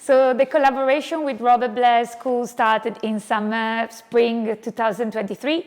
So the collaboration with Robert Blair School started in spring 2023.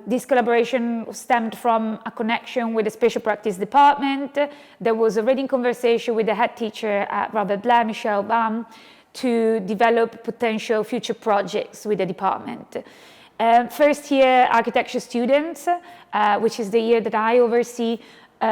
This collaboration stemmed from a connection with the Spatial Practice Department. There was already in conversation with the head teacher at Robert Blair, Michelle Baum, to develop potential future projects with the department. First year architecture students, which is the year that I oversee, we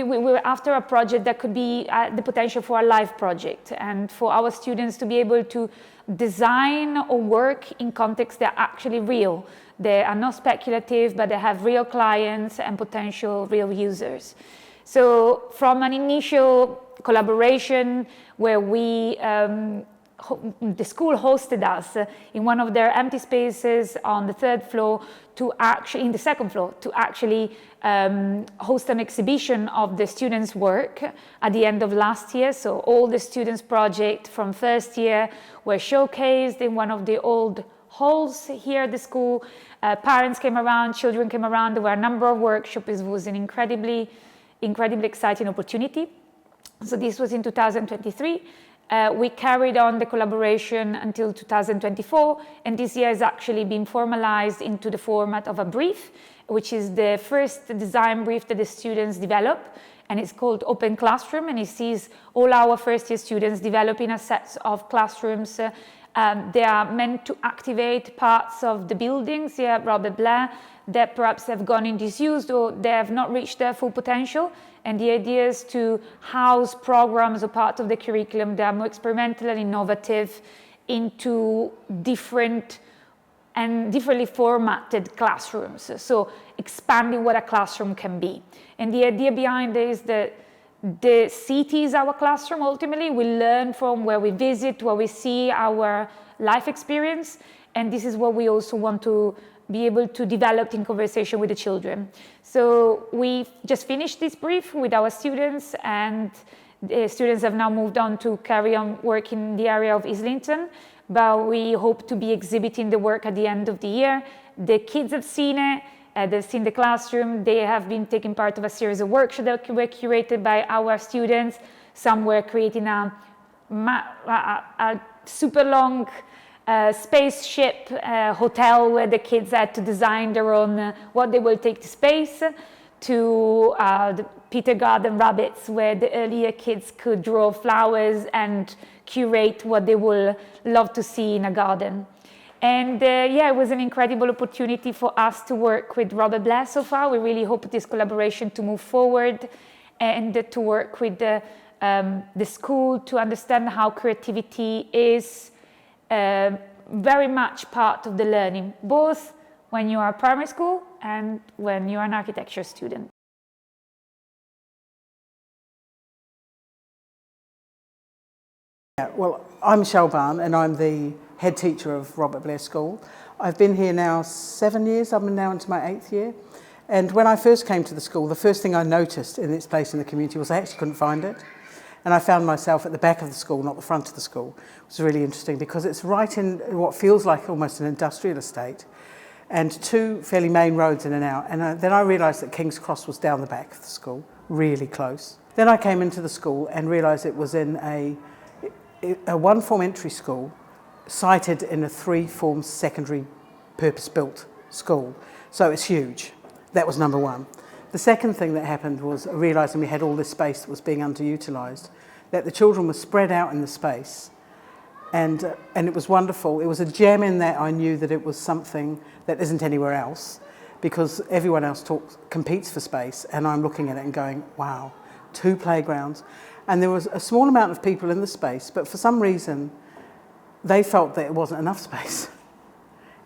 were after a project that could be the potential for a live project, and for our students to be able to design or work in contexts that are actually real. They are not speculative, but they have real clients and potential real users. So from an initial collaboration where the school hosted us in one of their empty spaces on the in the second floor, to actually host an exhibition of the students' work at the end of last year. So all the students' projects from first year were showcased in one of the old halls here at the school. Parents came around, children came around. There were a number of workshops. It was an incredibly exciting opportunity. So this was in 2023. We carried on the collaboration until 2024, and this year has actually been formalized into the format of a brief, which is the first design brief that the students develop, and it's called Open Classroom, and it sees all our first year students developing a set of classrooms. They are meant to activate parts of the buildings here at Robert Blair that perhaps have gone in disused or they have not reached their full potential. And the idea is to house programs or parts of the curriculum that are more experimental and innovative into differently formatted classrooms. So expanding what a classroom can be. And the idea behind it is that the city is our classroom. Ultimately, we learn from where we visit, where we see our life experience. And this is what we also want to be able to develop in conversation with the children. So we just finished this brief with our students, and the students have now moved on to carry on work in the area of Islington, but we hope to be exhibiting the work at the end of the year. The kids have seen it, they've seen the classroom, they have been taking part of a series of workshops that were curated by our students. Some were creating a super long spaceship hotel where the kids had to design their own, what they will take to space, to the Peter Garden rabbits, where the earlier kids could draw flowers and curate what they will love to see in a garden. And it was an incredible opportunity for us to work with Robert Blair so far. We really hope this collaboration to move forward and to work with the school to understand how creativity is very much part of the learning, both when you are primary school and when you're an architecture student. Well, I'm Michelle Baum, and I'm the head teacher of Robert Blair School. I've been here now 7 years. I'm now into my 8th year. And when I first came to the school, the first thing I noticed in its place in the community was I actually couldn't find it. And I found myself at the back of the school, not the front of the school. It was really interesting because it's right in what feels like almost an industrial estate, and two fairly main roads in and out. And then I realised that King's Cross was down the back of the school, really close. Then I came into the school and realised it was in a one-form entry school, sited in a three-form secondary purpose-built school. So it's huge. That was number one. The second thing that happened was realising we had all this space that was being underutilised, that the children were spread out in the space, and it was wonderful. It was a gem in that I knew that it was something that isn't anywhere else, because everyone else competes for space, and I'm looking at it and going, wow, 2 playgrounds. And there was a small amount of people in the space, but for some reason, they felt that it wasn't enough space.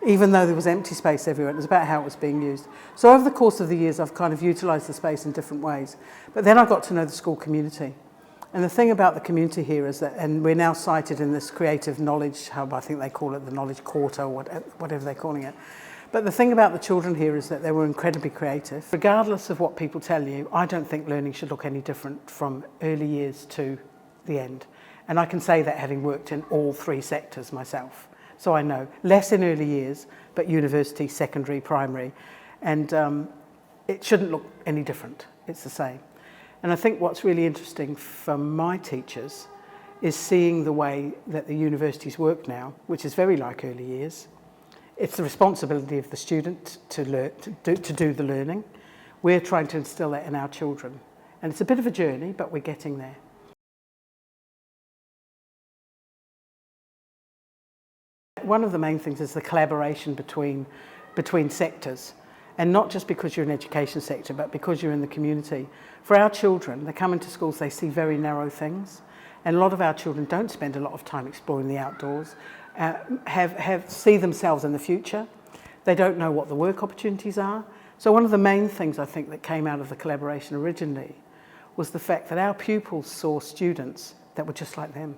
Even though there was empty space everywhere, it was about how it was being used. So over the course of the years, I've kind of utilised the space in different ways. But then I got to know the school community. And the thing about the community here is that, and we're now cited in this creative knowledge hub, I think they call it the knowledge quarter, or whatever they're calling it. But the thing about the children here is that they were incredibly creative. Regardless of what people tell you, I don't think learning should look any different from early years to the end. And I can say that having worked in all 3 sectors myself. So I know, less in early years, but university, secondary, primary, and it shouldn't look any different. It's the same. And I think what's really interesting for my teachers is seeing the way that the universities work now, which is very like early years. It's the responsibility of the student to do the learning. We're trying to instill that in our children. And it's a bit of a journey, but we're getting there. One of the main things is the collaboration between sectors, and not just because you're in the education sector, but because you're in the community. For our children, they come into schools, they see very narrow things, and a lot of our children don't spend a lot of time exploring the outdoors, see themselves in the future. They don't know what the work opportunities are. So one of the main things I think that came out of the collaboration originally was the fact that our pupils saw students that were just like them.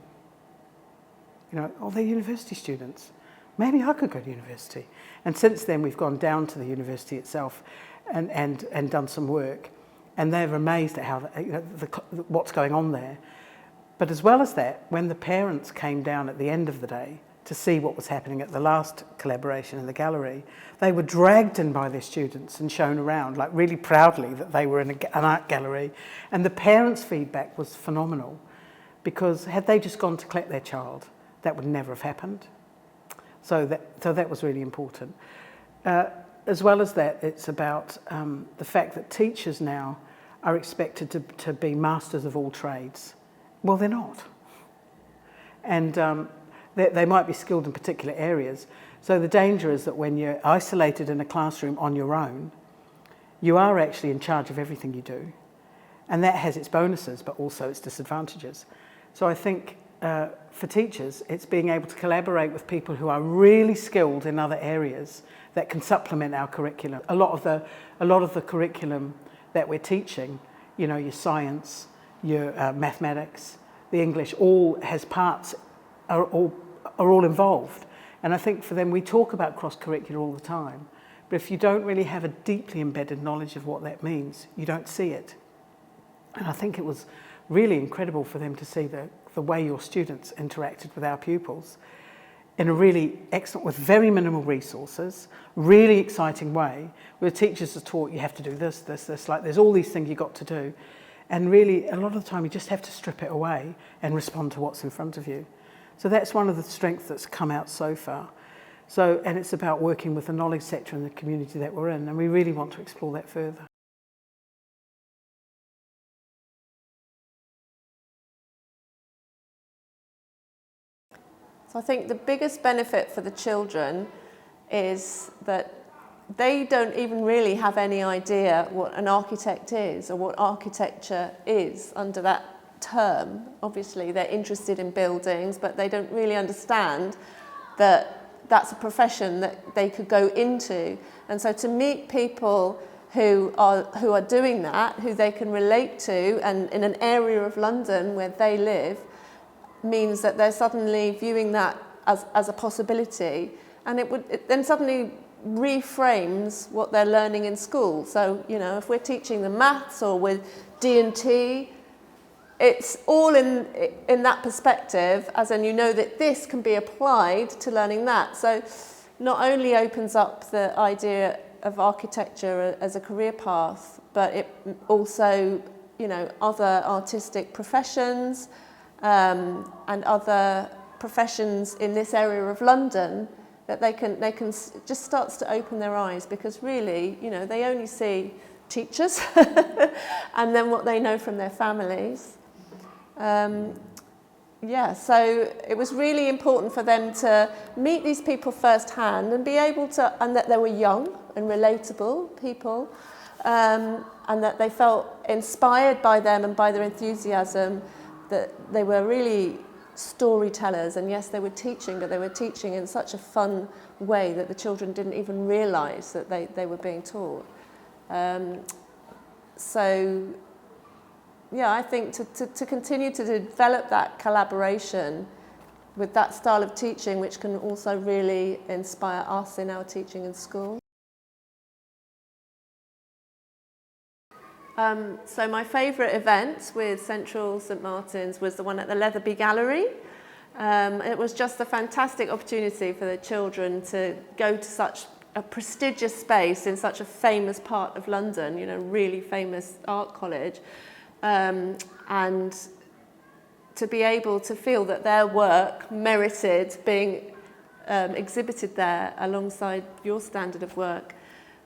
You know, oh, they're university students. Maybe I could go to university. And since then, we've gone down to the university itself and done some work. And they're amazed at how, what's going on there. But as well as that, when the parents came down at the end of the day to see what was happening at the last collaboration in the gallery, they were dragged in by their students and shown around, like really proudly that they were in an art gallery. And the parents' feedback was phenomenal, because had they just gone to collect their child, that would never have happened. So that was really important. As well as that, it's about the fact that teachers now are expected to be masters of all trades. Well, they're not. And they might be skilled in particular areas. So the danger is that when you're isolated in a classroom on your own, you are actually in charge of everything you do. And that has its bonuses, but also its disadvantages. So I think for teachers, it's being able to collaborate with people who are really skilled in other areas that can supplement our curriculum. A lot of the curriculum that we're teaching, you know, your science, your mathematics, the English, all has parts, are all involved. And I think for them, we talk about cross-curricular all the time, but if you don't really have a deeply embedded knowledge of what that means, you don't see it. And I think it was really incredible for them to see the way your students interacted with our pupils in a really excellent, with very minimal resources, really exciting way, where teachers are taught you have to do this, like there's all these things you've got to do. And really, a lot of the time, you just have to strip it away and respond to what's in front of you. So that's one of the strengths that's come out so far. So, and it's about working with the knowledge sector and the community that we're in, and we really want to explore that further. So I think the biggest benefit for the children is that they don't even really have any idea what an architect is or what architecture is under that term. Obviously, they're interested in buildings, but they don't really understand that that's a profession that they could go into. And so to meet people who are doing that, who they can relate to, and in an area of London where they live, means that they're suddenly viewing that as a possibility, and it then suddenly reframes what they're learning in school. So, you know, if we're teaching them maths or with D&T, it's all in that perspective, as in you know that this can be applied to learning that. So not only opens up the idea of architecture as a career path, but it also, you know, other artistic professions, and other professions in this area of London, that they can just starts to open their eyes, because really, you know, they only see teachers and then what they know from their families. Yeah, so it was really important for them to meet these people firsthand and be able to, and that they were young and relatable people, and that they felt inspired by them and by their enthusiasm, that they were really storytellers. And yes, they were teaching, but they were teaching in such a fun way that the children didn't even realise that they were being taught. So yeah, I think to continue to develop that collaboration with that style of teaching, which can also really inspire us in our teaching in school. So my favourite event with Central St Martin's was the one at the Leatherby Gallery. It was just a fantastic opportunity for the children to go to such a prestigious space in such a famous part of London, you know, really famous art college, and to be able to feel that their work merited being exhibited there alongside your standard of work.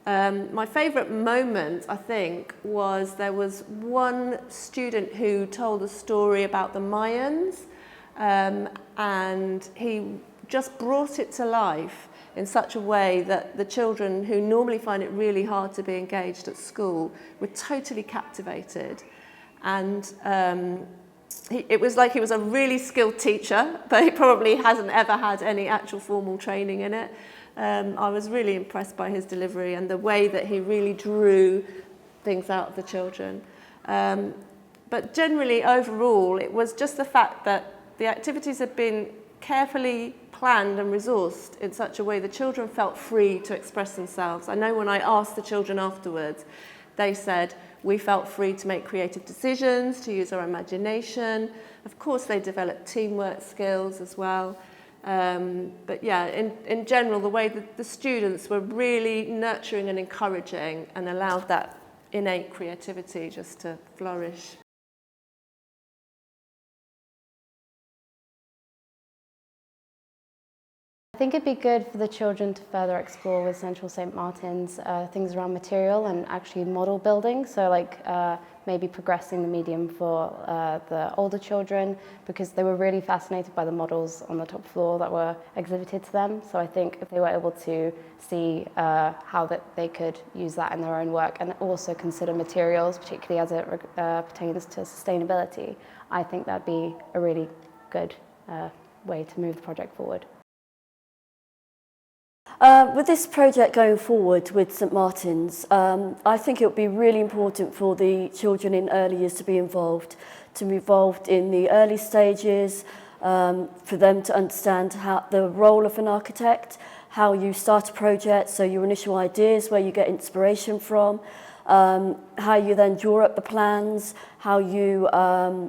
My favourite moment, I think, was there was one student who told a story about the Mayans, and he just brought it to life in such a way that the children who normally find it really hard to be engaged at school were totally captivated. And it was like he was a really skilled teacher, but he probably hasn't ever had any actual formal training in it. I was really impressed by his delivery and the way that he really drew things out of the children. But generally, overall, it was just the fact that the activities had been carefully planned and resourced in such a way the children felt free to express themselves. I know when I asked the children afterwards, they said, we felt free to make creative decisions, to use our imagination. Of course, they developed teamwork skills as well. But yeah, in general, the way that the students were really nurturing and encouraging and allowed that innate creativity just to flourish. I think it'd be good for the children to further explore with Central St. Martin's things around material and actually model building. So like maybe progressing the medium for the older children, because they were really fascinated by the models on the top floor that were exhibited to them. So I think if they were able to see how that they could use that in their own work and also consider materials, particularly as it pertains to sustainability, I think that'd be a really good way to move the project forward. With this project going forward with St Martin's, I think it would be really important for the children in early years to be involved in the early stages, for them to understand how the role of an architect, how you start a project, so your initial ideas, where you get inspiration from, how you then draw up the plans, how you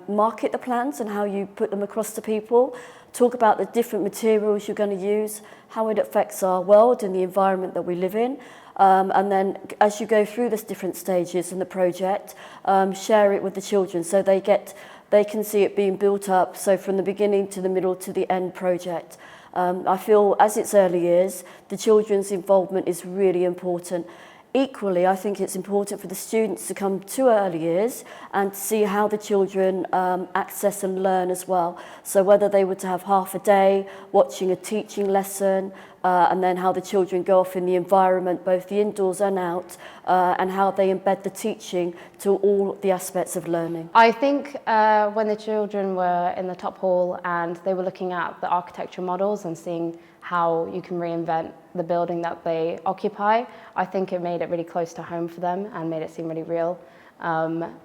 market the plans and how you put them across to people. Talk about the different materials you're going to use, how it affects our world and the environment that we live in. And then as you go through these different stages in the project, share it with the children so they can see it being built up, so from the beginning to the middle to the end project. I feel as it's early years, the children's involvement is really important. Equally, I think it's important for the students to come to early years and see how the children access and learn as well. So whether they were to have half a day watching a teaching lesson, and then how the children go off in the environment, both the indoors and out, and how they embed the teaching to all the aspects of learning. I think when the children were in the top hall and they were looking at the architecture models and seeing how you can reinvent the building that they occupy, I think it made it really close to home for them and made it seem really real.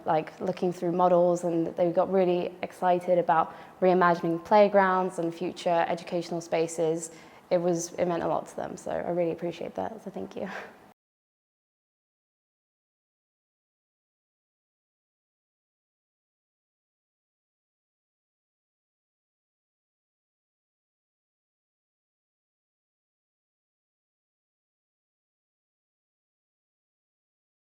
Like looking through models, and they got really excited about reimagining playgrounds and future educational spaces. It meant a lot to them, so I really appreciate that, so thank you.